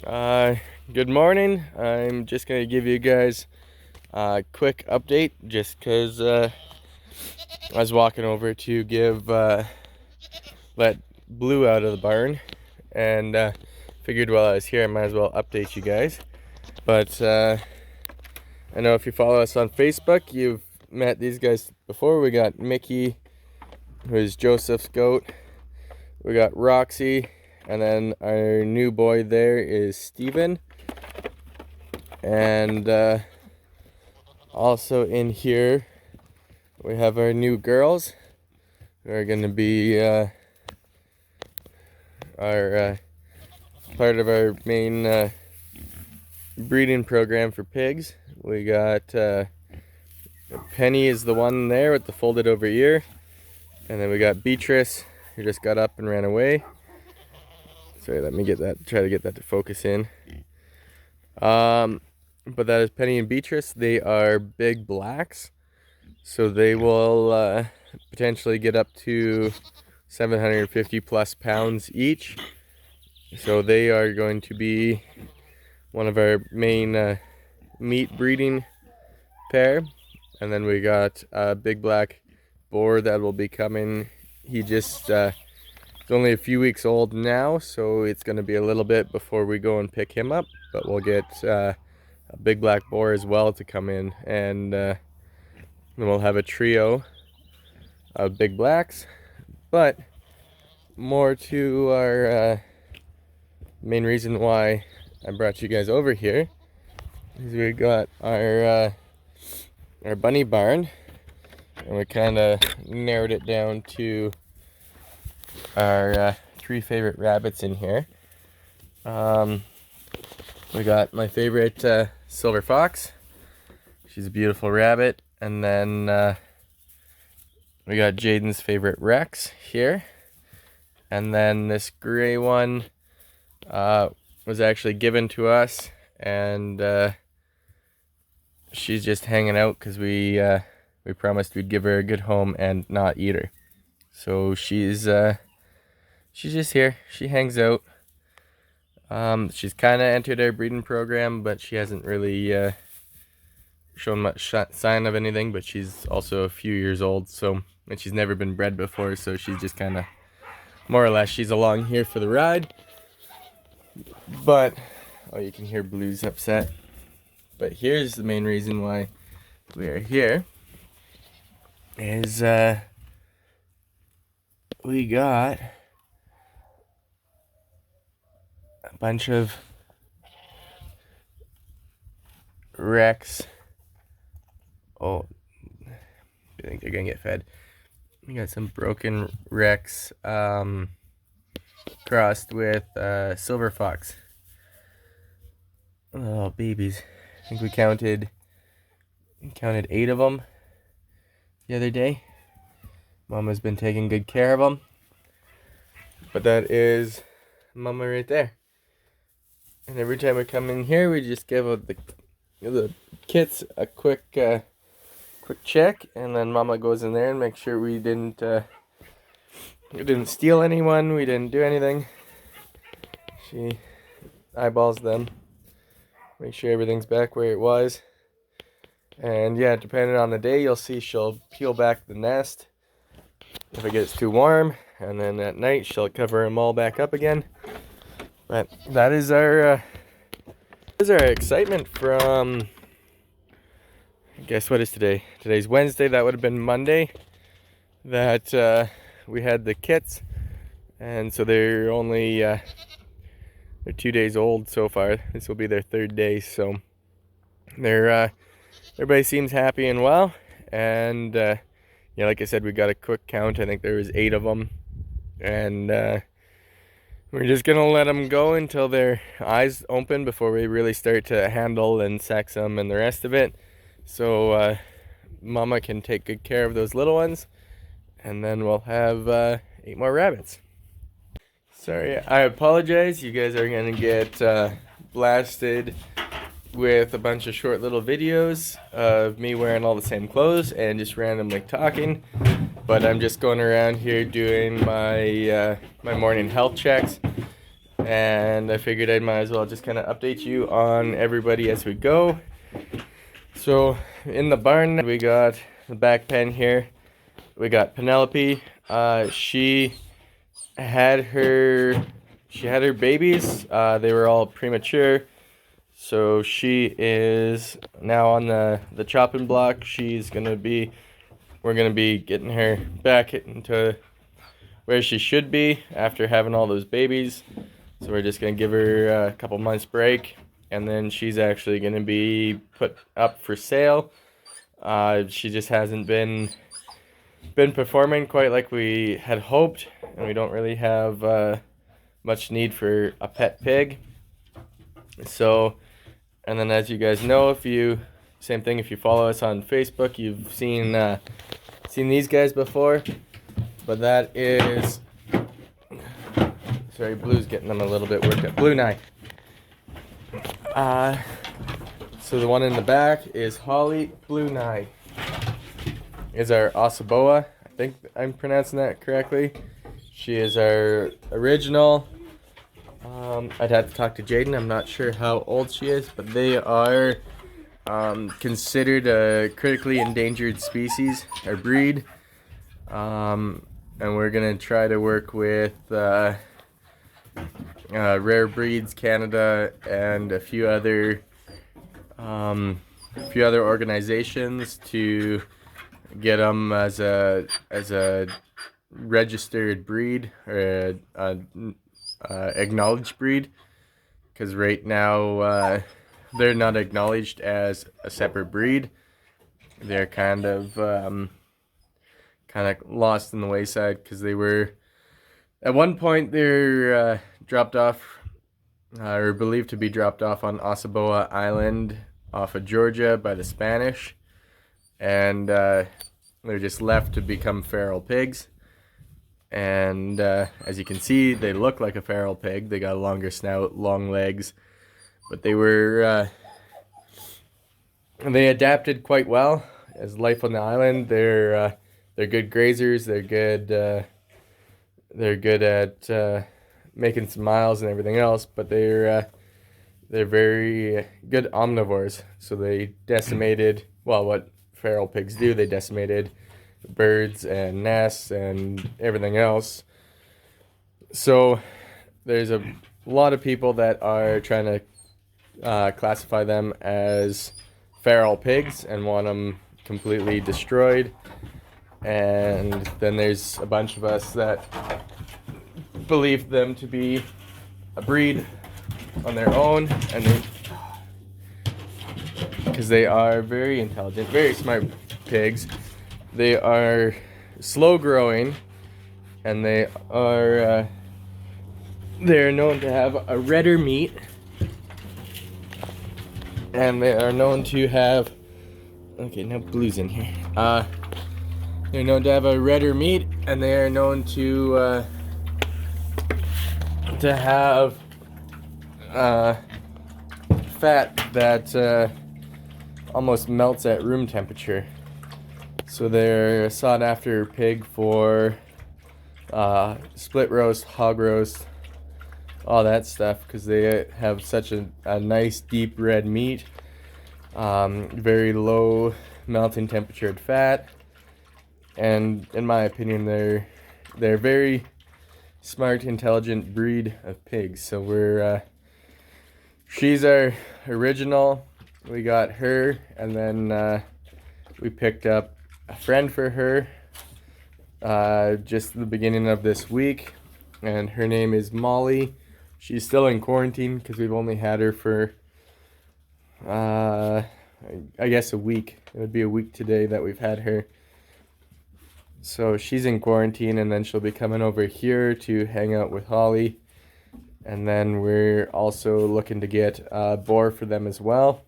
Uh, Good morning. I'm just gonna give you guys a quick update just because I was walking over to let Blue out of the barn and figured while I was here I might as well update you guys. But I know if you follow us on Facebook, you've met these guys before. We got Mickey, who is Joseph's goat. We got Roxy, and then our new boy there is Steven. And also in here we have our new girls who are going to be our part of our main breeding program for pigs. We got Penny is the one there with the folded over ear, and then we got Beatrice who just got up and ran away. Sorry, let me try to get that to focus in. But that is Penny and Beatrice. They are big blacks, so they will potentially get up to 750 plus pounds each. So they are going to be one of our main meat breeding pair. And then we got a big black boar that will be coming. He just is only a few weeks old now, so it's going to be a little bit before we go and pick him up. But we'll get a big black boar as well to come in, and then we'll have a trio of big blacks. But more to our main reason why I brought you guys over here is we got our bunny barn, and we kind of narrowed it down to our 3 favorite rabbits in here. We got my favorite silver fox. She's a beautiful rabbit. And then we got Jaden's favorite Rex here. And then this gray one was actually given to us, and she's just hanging out because we promised we'd give her a good home and not eat her. So she's just here. She hangs out. She's kind of entered our breeding program, but she hasn't really shown much sign of anything. But she's also a few years old, and she's never been bred before, so she's just kind of, more or less, she's along here for the ride. But oh, you can hear Blue's upset. But here's the main reason why we are here is we got a bunch of Rex. Oh, I think they're gonna get fed. We got some broken Rex crossed with silver fox. Oh, babies. I think we counted 8 of them the other day. Mama's been taking good care of them. But that is Mama right there. And every time we come in here, we just give the kits a quick check, and then Mama goes in there and makes sure we didn't steal anyone, we didn't do anything. She eyeballs them, make sure everything's back where it was. And yeah, depending on the day, you'll see she'll peel back the nest if it gets too warm, and then at night she'll cover them all back up again. But that is our excitement from, guess what is today? Today's Wednesday. That would have been Monday that we had the kits, and so they're only they're 2 days old so far. This will be their 3rd day, so they're everybody seems happy and well. And yeah, like I said, we got a quick count. I think there was 8 of them, and we're just gonna let them go until their eyes open before we really start to handle and sex them and the rest of it. So Mama can take good care of those little ones, and then we'll have 8 more rabbits. Sorry, I apologize. You guys are gonna get blasted with a bunch of short little videos of me wearing all the same clothes and just randomly talking. But I'm just going around here doing my my morning health checks, and I figured I might as well just kind of update you on everybody as we go. So in the barn, we got the back pen here. We got Penelope. She had her babies. They were all premature, so she is now on the chopping block. We're gonna be getting her back into where she should be after having all those babies. So we're just gonna give her a couple months break, and then she's actually gonna be put up for sale. She just hasn't been performing quite like we had hoped, and we don't really have much need for a pet pig. So, and then as you guys know, if you follow us on Facebook, you've seen these guys before. But that is, sorry, Blue's getting them a little bit worked up. Blue Nye. So the one in the back is Holly. Blue Nye is our Ossabaw. I think I'm pronouncing that correctly. She is our original. I'd have to talk to Jaden. I'm not sure how old she is, but they are considered a critically endangered species, or breed. And we're gonna try to work with Rare Breeds Canada and a few other organizations to get them as a registered breed, or a acknowledged breed, because right now they're not acknowledged as a separate breed. They're kind of lost in the wayside, because they were at one point they're dropped off, or believed to be dropped off on Ossabaw Island off of Georgia by the Spanish, and they're just left to become feral pigs. And as you can see, they look like a feral pig. They got a longer snout, long legs, but they adapted quite well as life on the island. They're good grazers. They're good at making some miles and everything else. But they're very good omnivores. So they decimated, well, what feral pigs do. They decimated birds and nests and everything else. So there's a lot of people that are trying to classify them as feral pigs and want them completely destroyed. And then there's a bunch of us that believe them to be a breed on their own, and because they are very intelligent, very smart pigs. They are slow growing, and they're known to have a redder meat, and they are known to have, okay, now Blue's in here. They're known to have a redder meat, and they are known to have fat that almost melts at room temperature. So they're a sought after pig for split roast, hog roast, all that stuff, because they have such a nice deep red meat, very low melting temperatured fat, and in my opinion they're very smart, intelligent breed of pigs. So she's our original. We got her, and then we picked up a friend for her just the beginning of this week, and her name is Molly. She's still in quarantine because we've only had her for I guess a week. It would be a week today that we've had her. So she's in quarantine, and then she'll be coming over here to hang out with Holly. And then we're also looking to get a boar for them as well.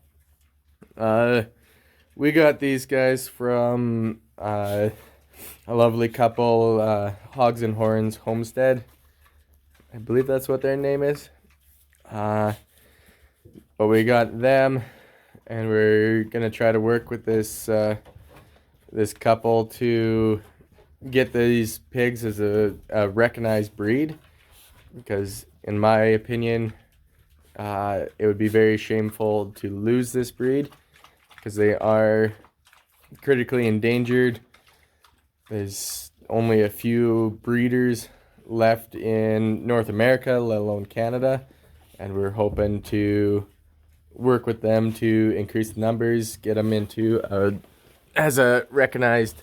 We got these guys from a lovely couple, Hogs and Horns Homestead. I believe that's what their name is. But we got them, and we're going to try to work with this couple to get these pigs as a recognized breed, because in my opinion, it would be very shameful to lose this breed because they are critically endangered. There's only a few breeders left in North America, let alone Canada, and we're hoping to work with them to increase the numbers, get them into as a recognized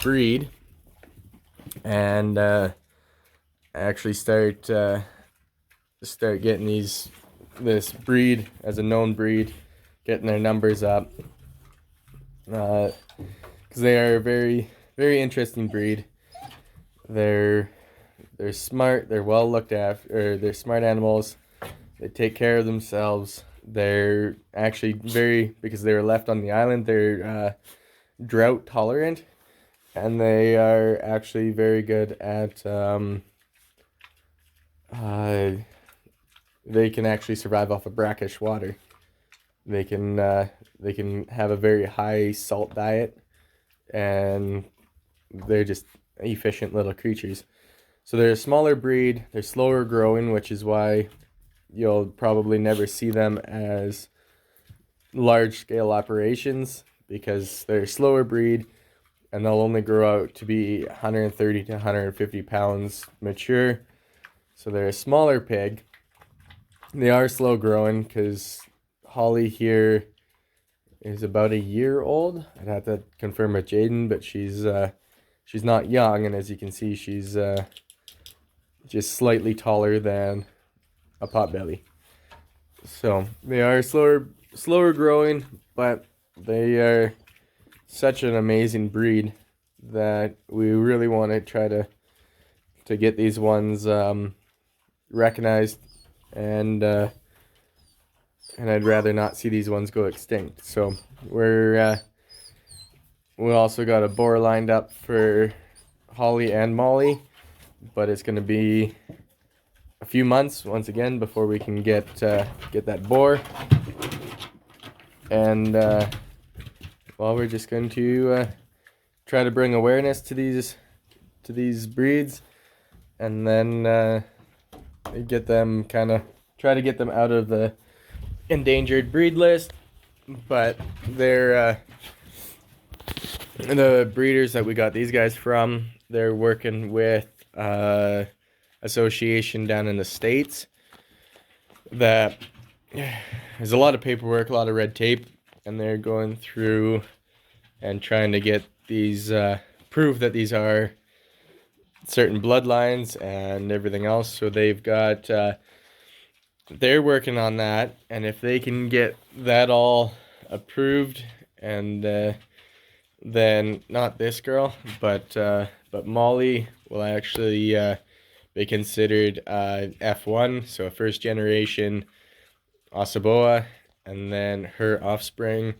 breed, and actually start getting this breed as a known breed, getting their numbers up, because they are a very, very interesting breed. They're smart. They're well looked after. They're smart animals. They take care of themselves. They're actually because they were left on the island, they're drought tolerant, and they are actually very good at they can actually survive off of brackish water. They can have a very high salt diet, and they're just efficient little creatures. So they're a smaller breed. They're slower growing, which is why you'll probably never see them as large scale operations, because they're a slower breed and they'll only grow out to be 130 to 150 pounds mature. So they're a smaller pig. They are slow growing because Holly here is about a year old. I'd have to confirm with Jaden, but she's not young, and as you can see, she's just slightly taller than a potbelly. So they are slower growing, but they are such an amazing breed that we really want to try to get these ones recognized, and I'd rather not see these ones go extinct. So we also got a boar lined up for Holly and Molly, but it's going to be a few months once again before we can get that boar. And well, we're just going to try to bring awareness to these breeds, and then get them try to get them out of the endangered breed list. But they're the breeders that we got these guys from, they're working with association down in the States that there's a lot of paperwork, a lot of red tape, and they're going through and trying to get these prove that these are certain bloodlines and everything else. So they've got they're working on that, and if they can get that all approved, and then not this girl, but Molly will actually be considered F1, so a first generation Ossabaw, and then her offspring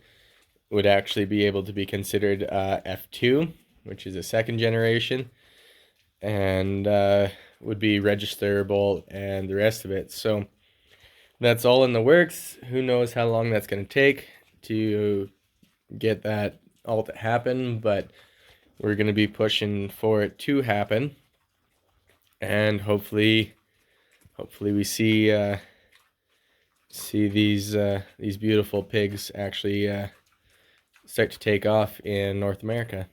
would actually be able to be considered F2, which is a second generation, and would be registerable and the rest of it. So that's all in the works. Who knows how long that's going to take to get that all to happen, but we're going to be pushing for it to happen, and hopefully we see these beautiful pigs actually start to take off in North America.